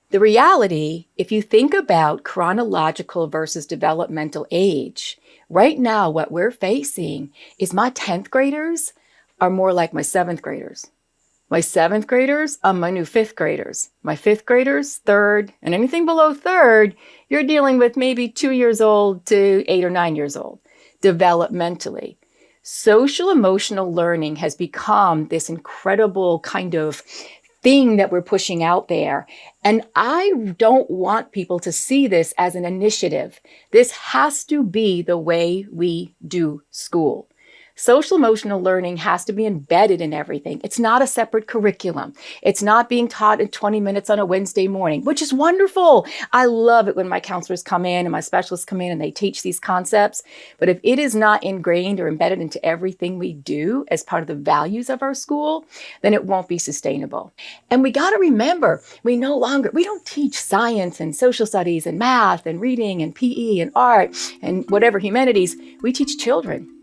The reality, if you think about chronological versus developmental age, right now what we're facing is my 10th graders are more like my 7th graders. My 7th graders are my new 5th graders. My 5th graders, third, and anything below third, you're dealing with maybe 2 years old to 8 or 9 years old, developmentally. Social emotional learning has become this incredible kind of thing that we're pushing out there. And I don't want people to see this as an initiative. This has to be the way we do school. Social emotional learning has to be embedded in everything. It's not a separate curriculum. It's not being taught in 20 minutes on a Wednesday morning, which is wonderful. I love it when my counselors come in and my specialists come in and they teach these concepts. But if it is not ingrained or embedded into everything we do as part of the values of our school, then it won't be sustainable. And we got to remember, we don't teach science and social studies and math and reading and PE and art and whatever humanities. We teach children.